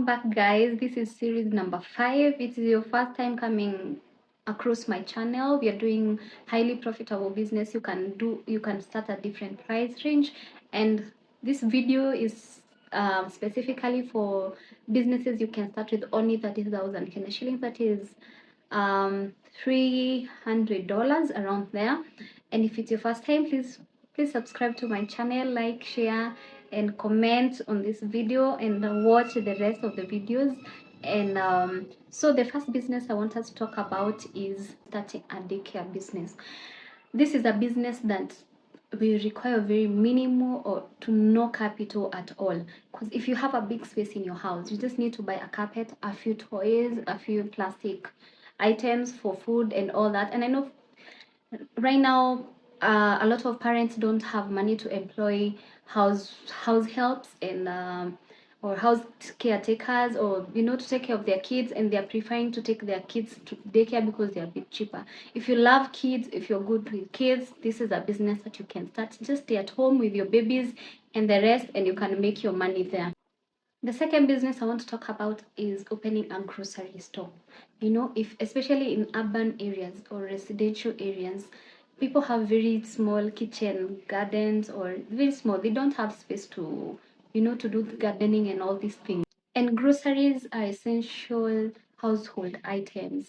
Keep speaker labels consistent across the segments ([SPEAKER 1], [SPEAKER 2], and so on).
[SPEAKER 1] back, guys. This is series number 5. It is your first time coming across my channel. We are doing highly profitable business. You can start at different price range, and this video is specifically for businesses. You can start with only 30,000 Kenya shillings. That is $300 around there. And if it's your first time, please subscribe to my channel, like, share, and comment on this video, and watch the rest of the videos. And so the first business I want us to talk about is starting a daycare business. This is a business that will require very minimal or to no capital at all, because if you have a big space in your house, you just need to buy a carpet, a few toys, a few plastic items for food and all that. And I know right now a lot of parents don't have money to employ house helps and or house caretakers, or to take care of their kids, and they're preferring to take their kids to daycare because they're a bit cheaper. If you love kids, if you're good with kids, this is a business that you can start. Just stay at home with your babies and the rest, and you can make your money there. The second business I want to talk about is opening a grocery store. If especially in urban areas or residential areas, people have very small kitchen gardens, or very small. They don't have space to, to do the gardening and all these things. And groceries are essential household items.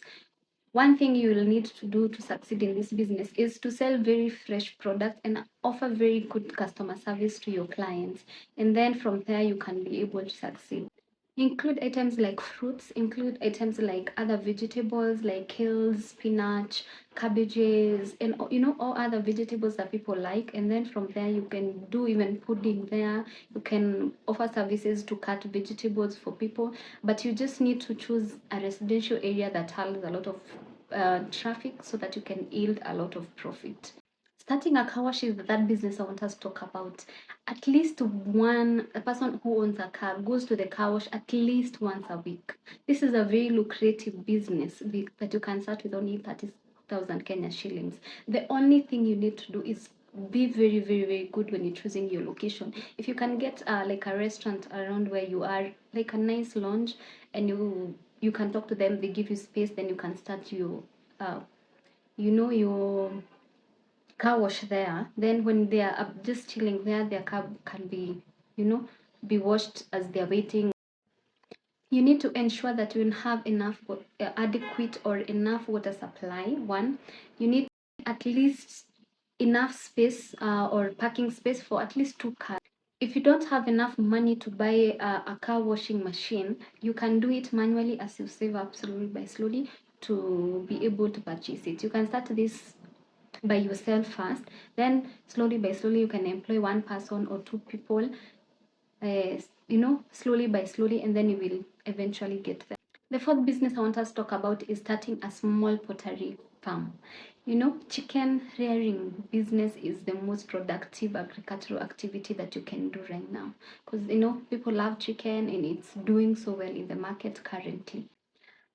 [SPEAKER 1] One thing you will need to do to succeed in this business is to sell very fresh products and offer very good customer service to your clients. And then from there, you can be able to succeed. Include items like fruits, include items like other vegetables like kales, spinach, cabbages, and all other vegetables that people like. And then from there, you can do even pudding there. You can offer services to cut vegetables for people, but you just need to choose a residential area that has a lot of traffic, so that you can yield a lot of profit. Starting a car wash is that business I want us to talk about. At least a person who owns a car goes to the car wash at least once a week. This is a very lucrative business that you can start with only 30,000 Kenya shillings. The only thing you need to do is be very, very, very good when you're choosing your location. If you can get like a restaurant around where you are, like a nice lounge, and you can talk to them, they give you space, then you can start your your car wash there. Then when they are just chilling there, their car can be be washed as they're waiting. You need to ensure that you have enough adequate or enough water supply. One, you need at least enough space or parking space for at least 2 cars. If you don't have enough money to buy a car washing machine, you can do it manually as you save up slowly by slowly to be able to purchase it. You can start this by yourself first, then slowly by slowly you can employ 1 person or 2 people, slowly by slowly, and then you will eventually get there. The fourth business I want us to talk about is starting a small pottery farm. Chicken rearing business is the most productive agricultural activity that you can do right now, because people love chicken and it's doing so well in the market currently.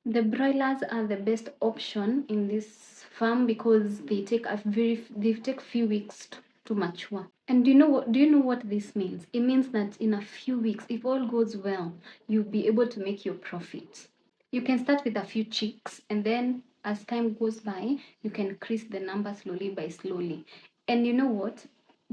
[SPEAKER 1] The broilers are the best option in this farm because they take few weeks to mature. And do you know what this means? It means that in a few weeks, if all goes well, you'll be able to make your profit. You can start with a few chicks, and then as time goes by, you can increase the number slowly by slowly. And you know what?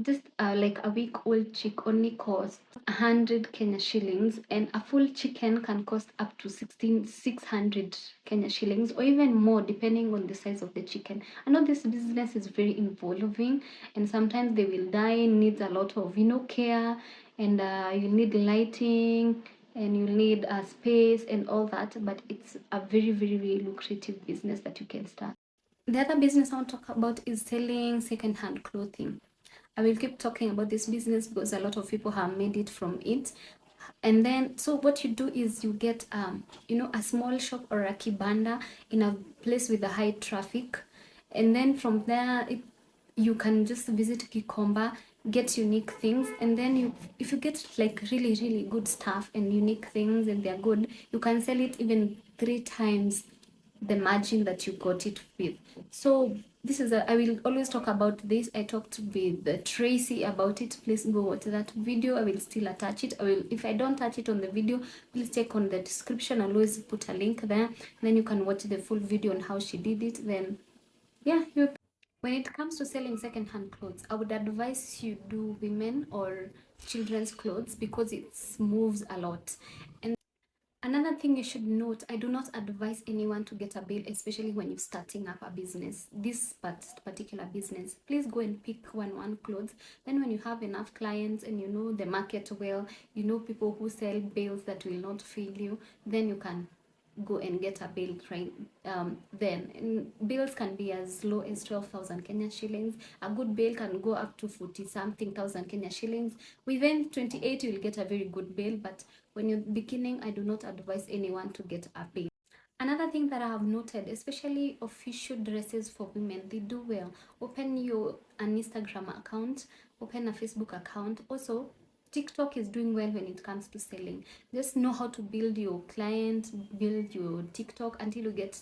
[SPEAKER 1] Just like a week old chick only costs 100 Kenya shillings, and a full chicken can cost up to 600 Kenya shillings, or even more depending on the size of the chicken. I know this business is very involving, and sometimes they will die, needs a lot of care, and you need lighting, and you need a space and all that, but it's a very, very, very lucrative business that you can start. The other business I want to talk about is selling second-hand clothing. I will keep talking about this business because a lot of people have made it from it. And then, so what you do is you get, a small shop or a kibanda in a place with a high traffic. And then from there, you can just visit Kikomba, get unique things. And then if you get like really, really good stuff and unique things and they're good, you can sell it even 3 times the margin that you got it with. So this is I will always talk about this. I talked with Tracy about it. Please go watch that video. I will still attach it. I will, if I don't touch it on the video, please check on the description. I'll always put a link there. Then you can watch the full video on how she did it. Then yeah, when it comes to selling secondhand clothes, I would advise you do women or children's clothes because it moves a lot. And another thing you should note, I do not advise anyone to get a bill, especially when you're starting up a business, this particular business. Please go and pick one clothes. Then when you have enough clients and you know the market well, you know people who sell bills that will not fail you, then you can go and get a bill, right? Then and bills can be as low as 12,000 Kenya shillings. A good bill can go up to 40 something thousand Kenya shillings. Within 28 you'll get a very good bill, but when you're beginning, I do not advise anyone to get a bill. Another thing that I have noted, especially official dresses for women, they do well. Open an Instagram account, open a Facebook account. Also, TikTok is doing well when it comes to selling. Just know how to build your client, build your TikTok until you get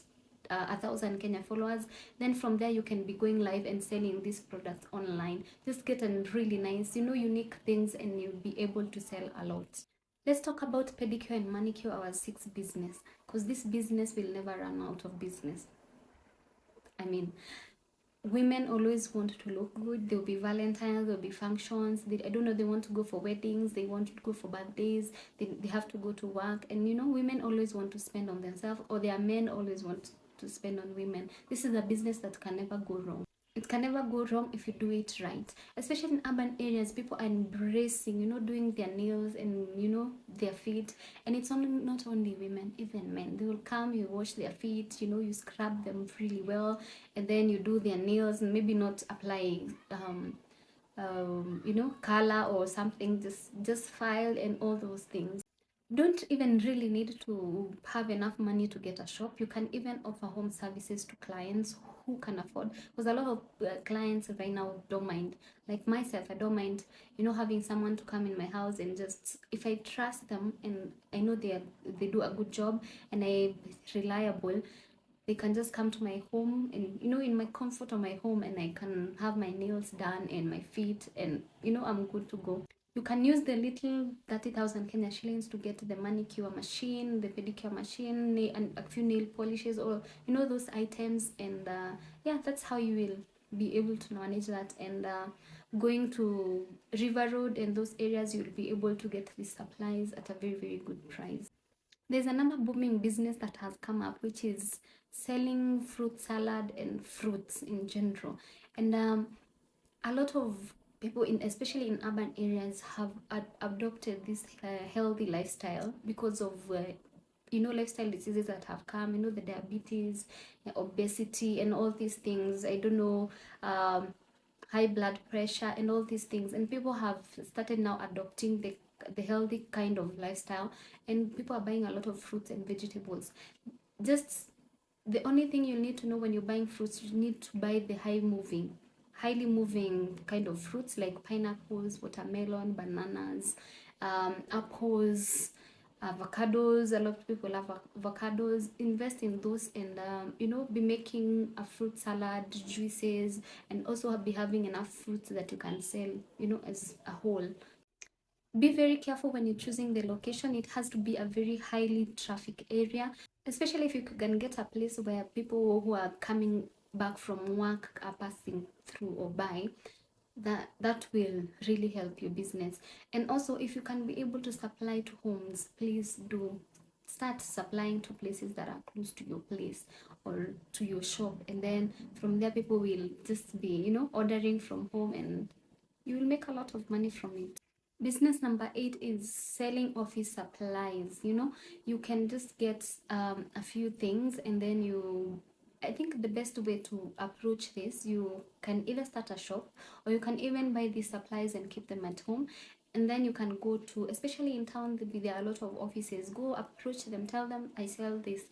[SPEAKER 1] 1,000 Kenya followers. Then from there you can be going live and selling these products online. Just get a really nice, unique things, and you'll be able to sell a lot. Let's talk about pedicure and manicure, our sixth business, because this business will never run out of business. I mean, women always want to look good. There'll be Valentine's, there'll be functions. I don't know, they want to go for weddings, they want to go for birthdays, they have to go to work. And women always want to spend on themselves, or their men always want to spend on women. This is a business that can never go wrong. It can never go wrong if you do it right. Especially in urban areas, people are embracing, doing their nails and, their feet. And it's only not only women, even men. They will come, you wash their feet, you scrub them really well, and then you do their nails, and maybe not apply color or something, just file and all those things. Don't even really need to have enough money to get a shop. You can even offer home services to clients who can afford, because a lot of clients right now don't mind. Like myself, I don't mind, having someone to come in my house, and just, if I trust them and I know they do a good job and I reliable, they can just come to my home and, in my comfort of my home, and I can have my nails done and my feet, and I'm good to go. You can use the little 30,000 Kenya shillings to get the manicure machine, the pedicure machine, and a few nail polishes, or those items. And yeah, that's how you will be able to manage that. And going to River Road and those areas, you'll be able to get these supplies at a very, very good price. There's another booming business that has come up, which is selling fruit salad and fruits in general. And a lot of people, especially in urban areas, have adopted this healthy lifestyle because of lifestyle diseases that have come, the diabetes, obesity, and all these things. I don't know, high blood pressure and all these things. And people have started now adopting the healthy kind of lifestyle, and people are buying a lot of fruits and vegetables. Just the only thing you need to know when you're buying fruits, you need to buy the highly moving kind of fruits, like pineapples, watermelon, bananas, apples, avocados. A lot of people love avocados. Invest in those, and be making a fruit salad, juices, and also be having enough fruits that you can sell, as a whole. Be very careful when you're choosing the location. It has to be a very highly traffic area, especially if you can get a place where people who are coming back from work are passing through or by. That will really help your business. And also, if you can be able to supply to homes, please do start supplying to places that are close to your place or to your shop, and then from there people will just be ordering from home, and you will make a lot of money from it. Business number 8 is selling office supplies. You can just get a few things, and then I think the best way to approach this, you can either start a shop, or you can even buy these supplies and keep them at home. And then you can go to, especially in town, there are a lot of offices. Go approach them, tell them, I sell this.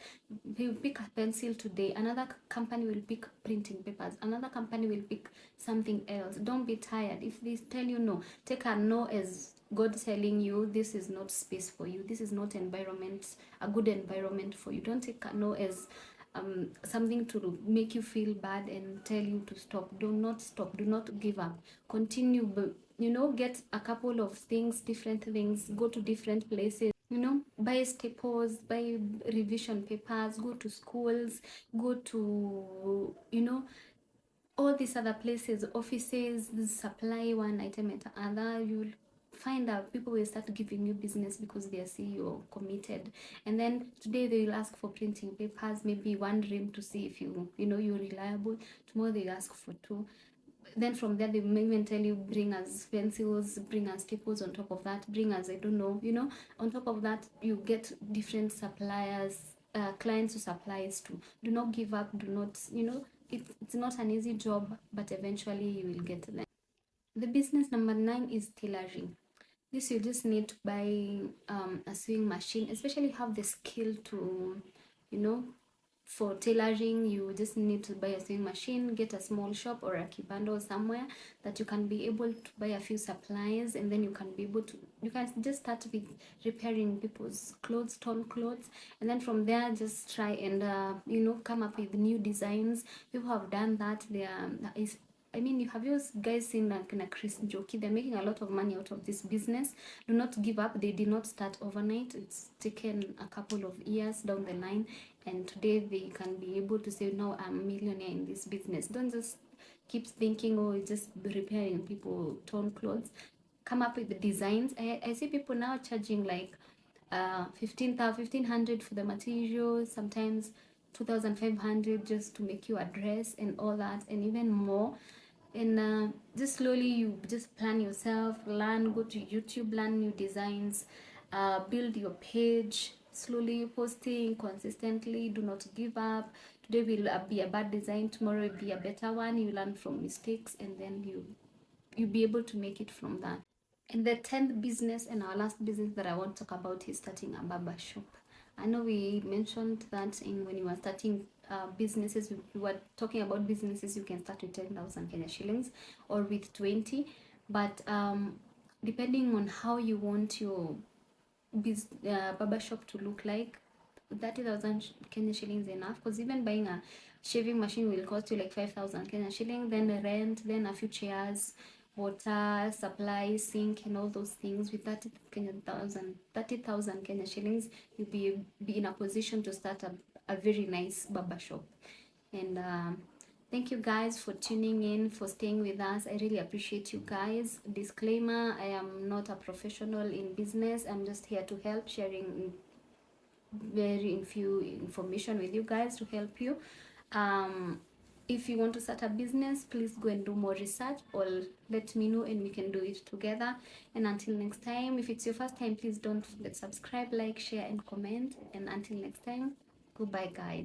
[SPEAKER 1] You pick a pencil today, another company will pick printing papers, another company will pick something else. Don't be tired. If they tell you no, take a no as God telling you this is not space for you, this is not a good environment for you. Don't take a no as something to make you feel bad and tell you to stop. Do not stop, do not give up, continue. But get a couple of things, different things, go to different places, buy staples, buy revision papers, go to schools, go to all these other places, offices, supply one item at another. You'll find out people will start giving you business because they see you're committed. And then today they will ask for printing papers, maybe one dream to see if you're reliable. Tomorrow they ask for two. Then from there they may even tell you, bring us pencils, bring us staples. On top of that, bring us, I don't know, on top of that you get different suppliers, clients to supplies to. Do not give up, do not, it's not an easy job, but eventually you will get there. The business number 9 is tailoring. This, you just need to buy a sewing machine, especially have the skill to, for tailoring. You just need to buy a sewing machine, get a small shop or a kibando somewhere that you can be able to buy a few supplies, and then you can just start with repairing people's clothes, torn clothes, and then from there just try and come up with new designs. People have done that. Have you guys seen like Chris Njoki? They're making a lot of money out of this business. Do not give up. They did not start overnight. It's taken a couple of years down the line, and today they can be able to say, no, I'm a millionaire in this business. Don't just keep thinking, oh, it's just repairing people torn clothes. Come up with the designs. I see people now charging like 1500 for the materials, sometimes 2500 just to make you a dress and all that, and even more. And just slowly you just plan yourself, learn, go to YouTube, learn new designs, build your page, slowly posting consistently. Do not give up. Today will be a bad design, tomorrow will be a better one. You learn from mistakes, and then you'll be able to make it from that. And the 10th business and our last business that I want to talk about is starting a barber shop. I know we mentioned that when you were starting businesses, we were talking about businesses you can start with 10,000 Kenya shillings or with 20, but depending on how you want your barber shop to look like, 30,000 Kenya shillings enough, because even buying a shaving machine will cost you like 5,000 Kenya shillings, then the rent, then a few chairs, water, supply, sink, and all those things. With 30,000 Kenya shillings, you'll be in a position to start a very nice barber shop. And thank you guys for tuning in, for staying with us. I really appreciate you guys. Disclaimer, I am not a professional in business. I'm just here to help, sharing very few information with you guys to help you. If you want to start a business, please go and do more research, or let me know and we can do it together. And until next time, if it's your first time, please don't forget to subscribe, like, share, and comment. And until next time, goodbye guys.